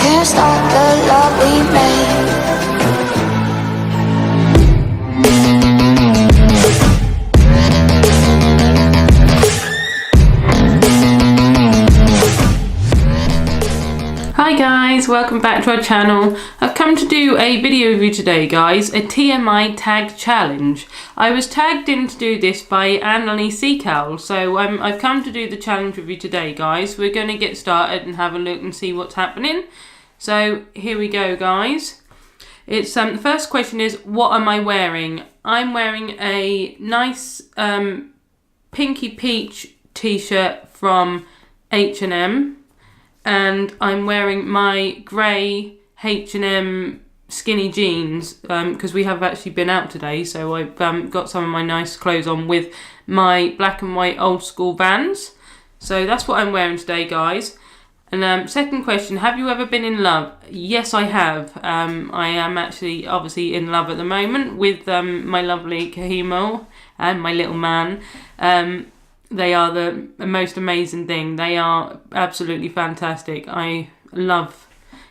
can't stop the love we made. Hi guys, welcome back to our channel. I've come to do a video review today guys, a Tmi Tag challenge. I was tagged in to do this by Annalise Seacal, so I've come to do the challenge with you today guys. We're going to get started and have a look and see what's happening. So here we go guys. It's the first question is, what am I wearing? I'm wearing a nice pinky peach t-shirt from H&M. And I'm wearing my grey H&M skinny jeans because we have actually been out today, so I've got some of my nice clothes on with my black and white old school Vans. So that's what I'm wearing today guys. And second question, have you ever been in love? Yes, I have. I am actually obviously in love at the moment with my lovely Kaye Almodovar and my little man. They are the most amazing thing. They are absolutely fantastic. I love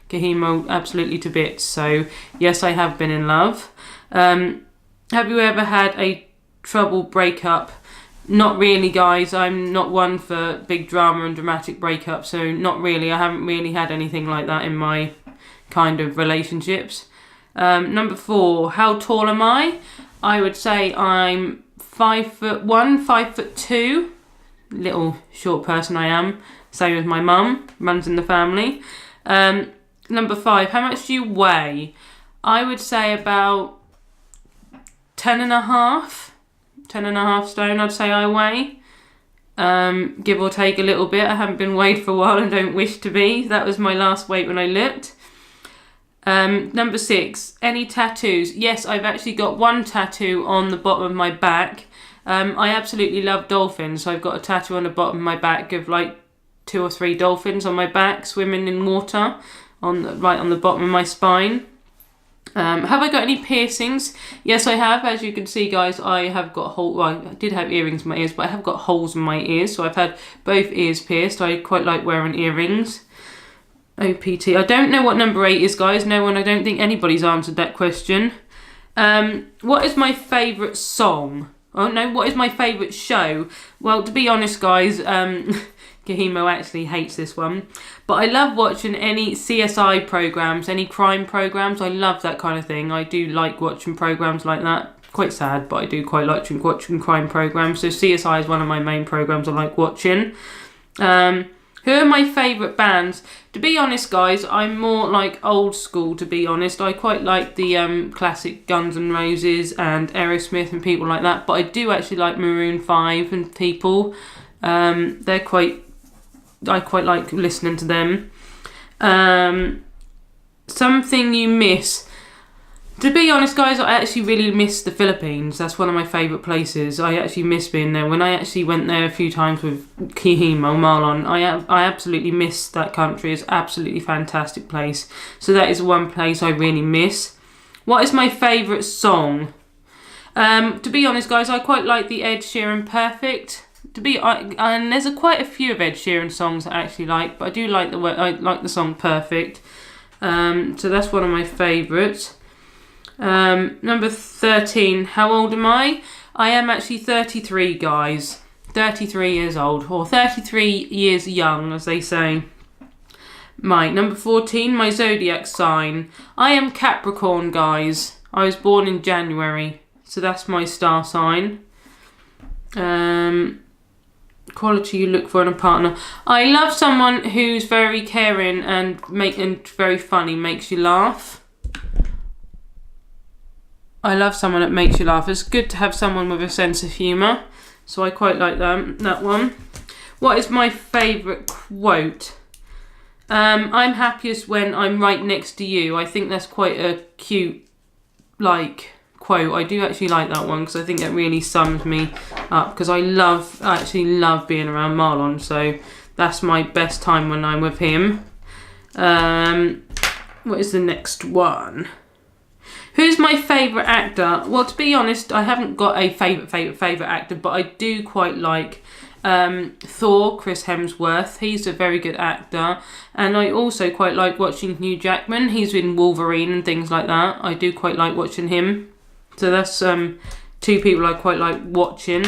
Kaye Almodovar absolutely to bits. So yes, I have been in love. Have you ever had a trouble breakup? Not really guys. I'm not one for big drama and dramatic breakups. So not really. I haven't really had anything like that in my kind of relationships. Number 4, how tall am I? I would say I'm 5'1", 5'2", little short person I am. Same as my mum, runs in the family. Number 5, how much do you weigh? I would say about 10.5 stone. I'd say I weigh, give or take a little bit. I haven't been weighed for a while and don't wish to be. That was my last weight when I looked. Number 6, any tattoos? Yes, I've actually got one tattoo on the bottom of my back. I absolutely love dolphins, so I've got a tattoo on the bottom of my back of like 2 or 3 dolphins on my back swimming in water right on the bottom of my spine. Have I got any piercings? Yes, I have. As you can see guys, I have got I did have earrings in my ears, but I have got holes in my ears, so I've had both ears pierced. I quite like wearing earrings. OPT. I don't know what number 8 is guys. No one, I don't think anybody's answered that question. What is my favourite song? Oh no, what is my favourite show? Well, to be honest guys, Kaye Almodovar actually hates this one, but I love watching any CSI programmes, any crime programmes. I love that kind of thing. I do like watching programmes like that. Quite sad, but I do quite like watching crime programmes. So CSI is one of my main programmes I like watching. Who are my favourite bands? To be honest guys, I'm more like old school, to be honest. I quite like the classic Guns N' Roses and Aerosmith and people like that, but I do actually like Maroon 5 and people. I quite like listening to them. Something you miss? To be honest guys, I actually really miss the Philippines. That's one of my favourite places. I actually miss being there. When I actually went there a few times with Kaye Almodovar, Marlon, I absolutely miss that country. It's an absolutely fantastic place. So that is one place I really miss. What is my favourite song? To be honest guys, I quite like the Ed Sheeran Perfect. And there's quite a few of Ed Sheeran songs I actually like, but I do like the song Perfect. So that's one of my favourites. Number 13, how old am I? I am actually 33 guys. 33 years old, or 33 years young as they say. Number 14, my zodiac sign. I am Capricorn guys. I was born in January, so that's my star sign. Quality you look for in a partner. I love someone who's very caring and very funny, makes you laugh. I love someone that makes you laugh. It's good to have someone with a sense of humour, so I quite like that one. What is my favourite quote? I'm happiest when I'm right next to you. I think that's quite a cute quote. I do actually like that one because I think it really sums me up, because I actually love being around Marlon, so that's my best time when I'm with him. What is the next one? Who's my favourite actor? Well, to be honest, I haven't got a favourite actor, but I do quite like Thor, Chris Hemsworth, he's a very good actor. And I also quite like watching Hugh Jackman. He's in Wolverine and things like that. I do quite like watching him. So that's two people I quite like watching.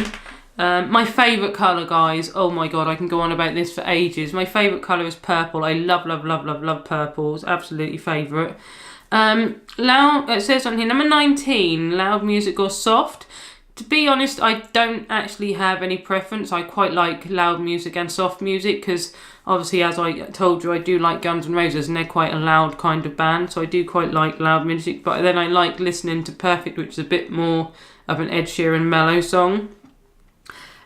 My favourite colour, guys, oh my god, I can go on about this for ages. My favourite colour is purple. I love purple. It's absolutely favourite. Loud, it says on here, number 19, loud music or soft. To be honest, I don't actually have any preference. I quite like loud music and soft music because obviously, as I told you, I do like Guns N' Roses and they're quite a loud kind of band. So I do quite like loud music. But then I like listening to Perfect, which is a bit more of an Ed Sheeran mellow song.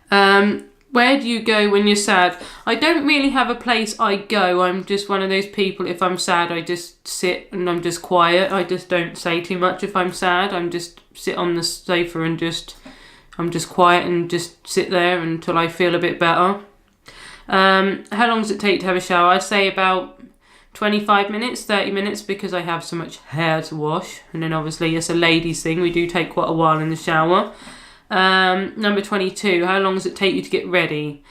Where do you go when you're sad? I don't really have a place I go. I'm just one of those people, if I'm sad, I just sit and I'm just quiet. I just don't say too much if I'm sad. I'm just sit on the sofa and I'm just quiet and just sit there until I feel a bit better. How long does it take to have a shower? I'd say about 25 minutes, 30 minutes because I have so much hair to wash. And then obviously it's a ladies thing. We do take quite a while in the shower. Number 22, how long does it take you to get ready?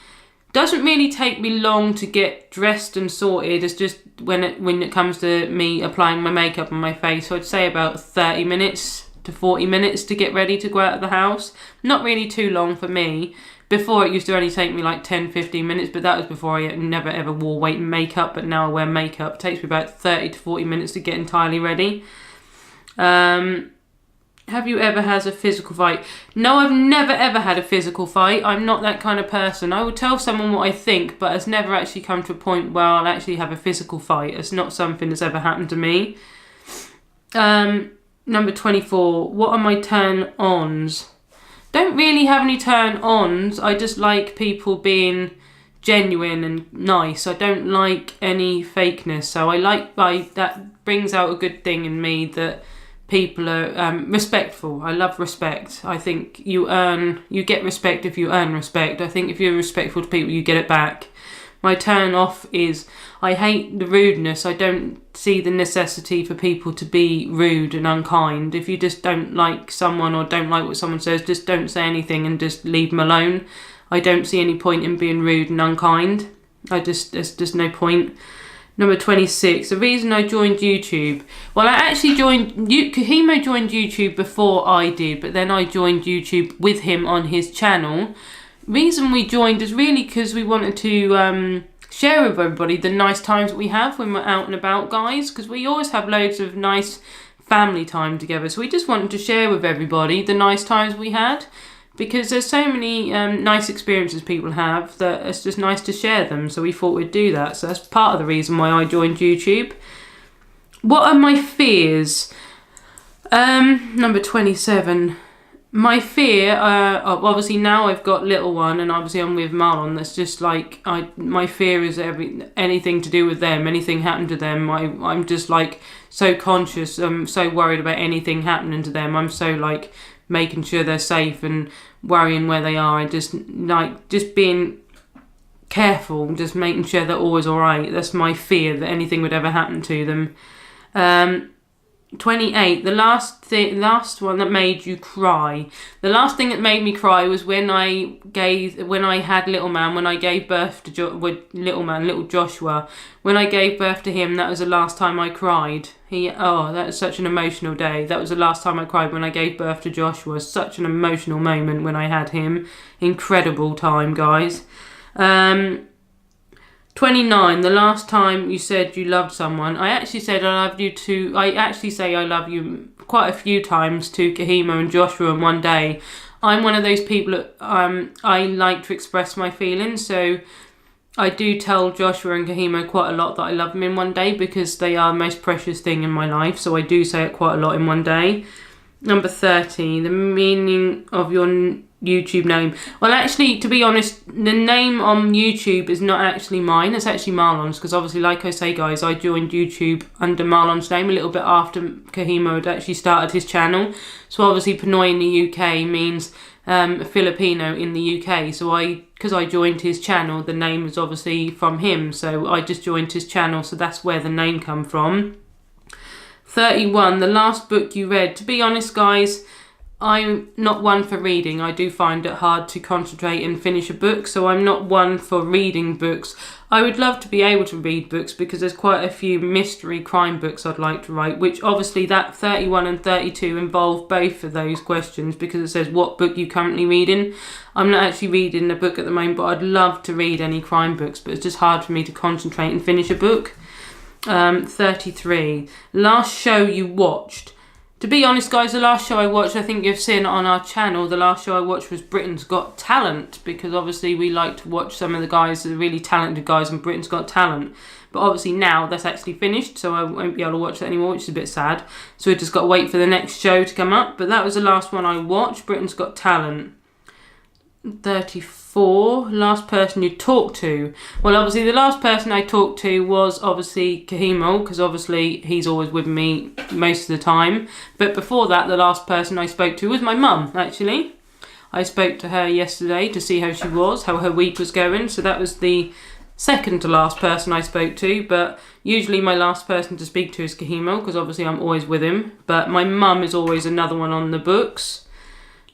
Doesn't really take me long to get dressed and sorted. It's just when it comes to me applying my makeup on my face. So I'd say about 30 minutes to 40 minutes to get ready to go out of the house. Not really too long for me. Before it used to only take me like 10-15 minutes, but that was before I never ever wore weight makeup, but now I wear makeup. It takes me about 30 to 40 minutes to get entirely ready. Have you ever had a physical fight? No, I've never ever had a physical fight. I'm not that kind of person. I will tell someone what I think, but it's never actually come to a point where I'll actually have a physical fight. It's not something that's ever happened to me. Number 24, what are my turn-ons? Don't really have any turn-ons. I just like people being genuine and nice. I don't like any fakeness. So that brings out a good thing in me that people are respectful. I love respect. I think you get respect if you earn respect. I think if you're respectful to people, you get it back. My turn off is I hate the rudeness. I don't see the necessity for people to be rude and unkind. If you just don't like someone or don't like what someone says, just don't say anything and just leave them alone. I don't see any point in being rude and unkind. There's just no point. Number 26, the reason I joined YouTube. Well, I actually Kahimo joined YouTube before I did, but then I joined YouTube with him on his channel. Reason we joined is really because we wanted to share with everybody the nice times that we have when we're out and about, guys, because we always have loads of nice family time together. So we just wanted to share with everybody the nice times we had. Because there's so many nice experiences people have that it's just nice to share them. So we thought we'd do that. So that's part of the reason why I joined YouTube. What are my fears? Number 27. My fear, obviously now I've got little one and obviously I'm with Marlon. That's just like, my fear is anything to do with them, anything happened to them. I'm just like so conscious. I'm so worried about anything happening to them. I'm so like making sure they're safe and worrying where they are. I just being careful, just making sure they're always all right. That's my fear, that anything would ever happen to them. 28, the last one that made you cry. The last thing that made me cry was when I had little man, when I gave birth to little Joshua. When I gave birth to him, that was the last time I cried. That was such an emotional day. That was the last time I cried, when I gave birth to Joshua. Such an emotional moment when I had him. Incredible time, guys. 29, the last time you said you loved someone. I actually said I loved you too. I actually say I love you quite a few times to Kahimo and Joshua in one day. I'm one of those people that I like to express my feelings. So I do tell Joshua and Kahimo quite a lot that I love them in one day because they are the most precious thing in my life. So I do say it quite a lot in one day. Number 30, the meaning of your YouTube name. Well, actually, to be honest, the name on YouTube is not actually mine. It's actually Marlon's, because obviously, like I say, guys, I joined YouTube under Marlon's name a little bit after Kahimo had actually started his channel. So obviously, Pinoy in the UK means Filipino in the UK. So because I joined his channel, the name is obviously from him. So I just joined his channel, so that's where the name come from. 31, the last book you read. To be honest, guys, I'm not one for reading. I do find it hard to concentrate and finish a book, so I'm not one for reading books. I would love to be able to read books because there's quite a few mystery crime books I'd like to write, which obviously that 31 and 32 involve both of those questions because it says what book you currently reading. I'm not actually reading a book at the moment, but I'd love to read any crime books, but it's just hard for me to concentrate and finish a book. 33. Last show you watched. To be honest, guys, the last show I watched, I think you've seen on our channel, the last show I watched was Britain's Got Talent, because obviously we like to watch some of the guys, the really talented guys on Britain's Got Talent. But obviously now that's actually finished, so I won't be able to watch that anymore, which is a bit sad. So we've just got to wait for the next show to come up. But that was the last one I watched, Britain's Got Talent. 34. Last person you talked to. Well, obviously the last person I talked to was obviously Kahimo, because obviously he's always with me most of the time. But before that, the last person I spoke to was my mum, actually. I spoke to her yesterday to see how she was, how her week was going. So that was the second to last person I spoke to. But usually my last person to speak to is Kahimo, because obviously I'm always with him. But my mum is always another one on the books.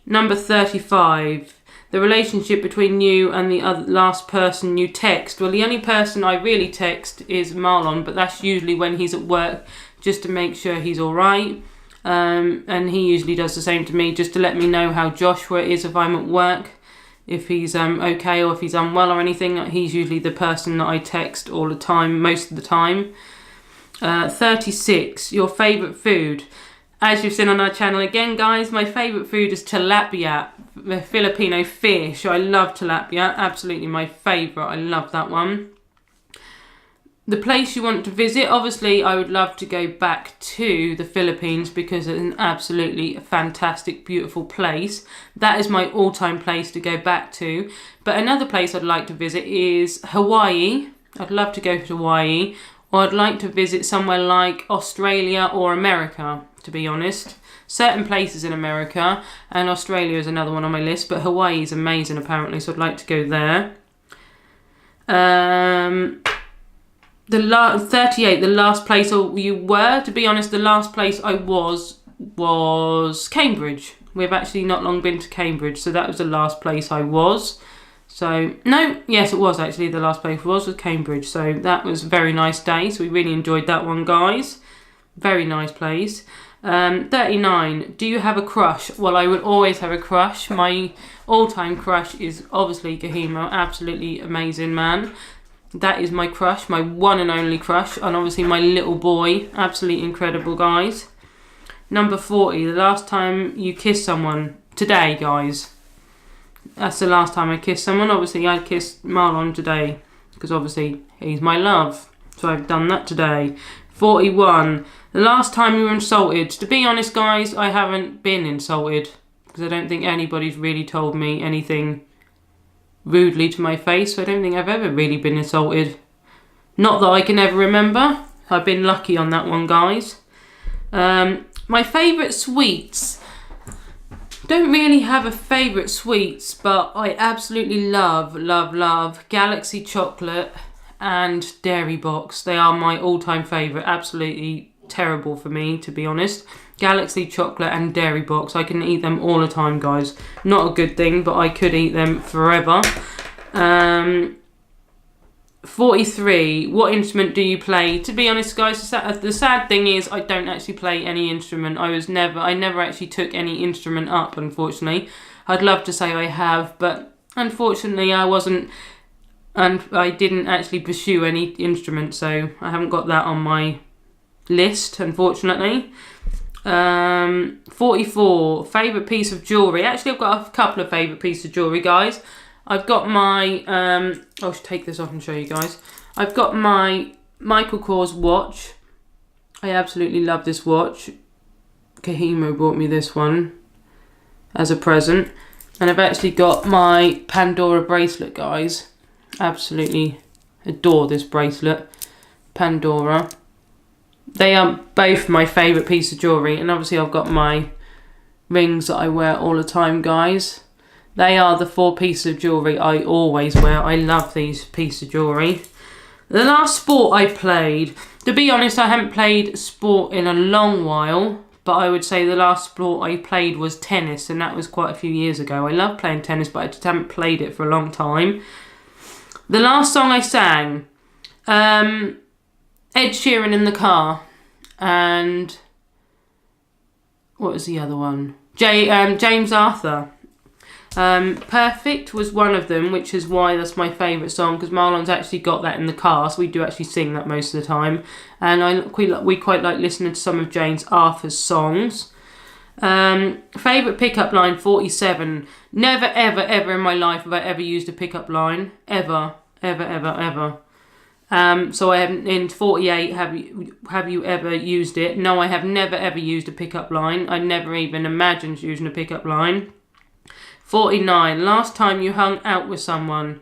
Number 35. The relationship between you and the last person you text. Well, the only person I really text is Marlon, but that's usually when he's at work, just to make sure he's all right. And he usually does the same to me, just to let me know how Joshua is if I'm at work, if he's okay or if he's unwell or anything. He's usually the person that I text all the time, most of the time. 36. Your favourite food. As you've seen on our channel again, guys, my favourite food is tilapia, the Filipino fish. I love tilapia, absolutely my favourite. I love that one. The place you want to visit, obviously I would love to go back to the Philippines because it's an absolutely fantastic, beautiful place. That is my all-time place to go back to. But another place I'd like to visit is Hawaii. I'd love to go to Hawaii. Or I'd like to visit somewhere like Australia or America, to be honest. Certain places in America, and Australia is another one on my list, but Hawaii is amazing apparently, so I'd like to go there. 38, the last place you were, to be honest, the last place I was Cambridge. We've actually not long been to Cambridge, so that was the last place I was. So, no, yes, it was actually the last place was Cambridge. So that was a very nice day. So we really enjoyed that one, guys. Very nice place. 39, do you have a crush? Well, I would always have a crush. My all-time crush is obviously Kahimo. Absolutely amazing man. That is my crush, my one and only crush. And obviously my little boy. Absolutely incredible, guys. Number 40, the last time you kissed someone. Today, guys. That's the last time I kissed someone. Obviously, I kissed Marlon today because obviously he's my love. So I've done that today. 41. The last time you were insulted. To be honest, guys, I haven't been insulted because I don't think anybody's really told me anything rudely to my face. So I don't think I've ever really been insulted. Not that I can ever remember. I've been lucky on that one, guys. My favourite sweets. Don't really have a favourite sweets, but I absolutely love Galaxy chocolate and Dairy Box. They are my all-time favourite. Absolutely terrible for me, to be honest. Galaxy chocolate and Dairy Box. I can eat them all the time, guys. Not a good thing, but I could eat them forever. 43. What instrument do you play? To be honest, guys, the sad thing is I don't actually play any instrument. I never actually took any instrument up, unfortunately. I'd love to say I have, but unfortunately I wasn't, and I didn't actually pursue any instrument, so I haven't got that on my list, unfortunately. 44. Favourite piece of jewellery. Actually, I've got a couple of favourite pieces of jewellery, guys. I've got my, I'll take this off and show you guys. I've got my Michael Kors watch. I absolutely love this watch. Kahimo bought me this one as a present. And I've actually got my Pandora bracelet, guys. Absolutely adore this bracelet. Pandora. They are both my favourite piece of jewellery. And obviously I've got my rings that I wear all the time, guys. They are the 4 pieces of jewellery I always wear. I love these pieces of jewellery. The last sport I played. To be honest, I haven't played sport in a long while. but I would say the last sport I played was tennis, and that was quite a few years ago. I love playing tennis, but I just haven't played it for a long time. The last song I sang, Ed Sheeran in the Car, and what was the other one? James Arthur. Perfect was one of them, which is why that's my favourite song, because Marlon's actually got that in the car, so we do actually sing that most of the time. And we quite like listening to some of James Arthur's songs. Favourite pickup line, 47. Never, ever, ever in my life have I ever used a pickup line. Ever, ever, ever, ever. So I haven't, in 48, have you ever used it? No, I have never, ever used a pickup line. I never even imagined using a pickup line. 49. Last time you hung out with someone.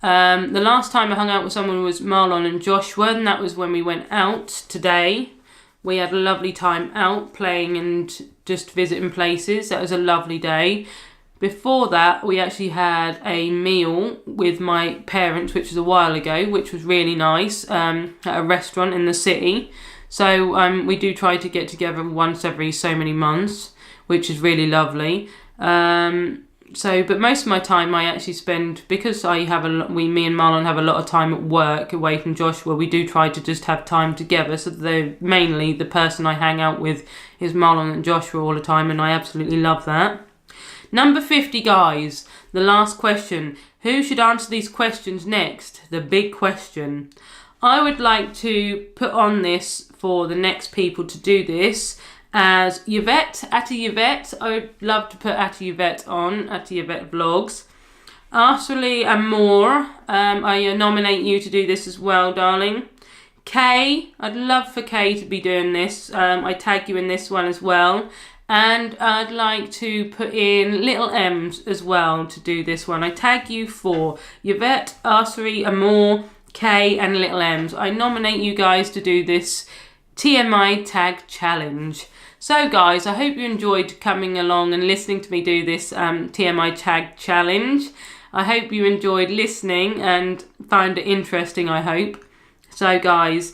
The last time I hung out with someone was Marlon and Joshua, and that was when we went out today. We had a lovely time out playing and just visiting places. That was a lovely day. Before that, we actually had a meal with my parents, which was a while ago, which was really nice, at a restaurant in the city. So we do try to get together once every so many months, which is really lovely. But most of my time I actually spend, because me and Marlon have a lot of time at work away from Joshua, we do try to just have time together. So mainly the person I hang out with is Marlon and Joshua all the time, and I absolutely love that. Number 50, guys, the last question. Who should answer these questions next? The big question. I would like to put on this for the next people to do this as Yvette, Arce Yvette. I would love to put Arce Yvette on, Arce Yvette Vlogs. Arce Amor, I nominate you to do this as well, darling. Kaye, I'd love for Kaye to be doing this. I tag you in this one as well. And I'd like to put in Little M's as well to do this one. I tag you for Yvette, Arce Amor, Kaye and Little M's. I nominate you guys to do this TMI Tag Challenge. So guys, I hope you enjoyed coming along and listening to me do this TMI Tag Challenge. I hope you enjoyed listening and found it interesting, I hope. So guys,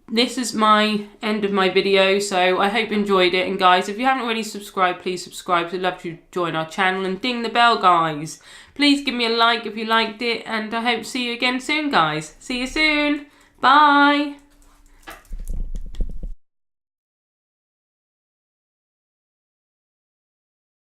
this is my end of my video, so I hope you enjoyed it. And guys, if you haven't already subscribed, please subscribe. I'd love you to join our channel and ding the bell, guys. Please give me a like if you liked it, and I hope to see you again soon, guys. See you soon. Bye.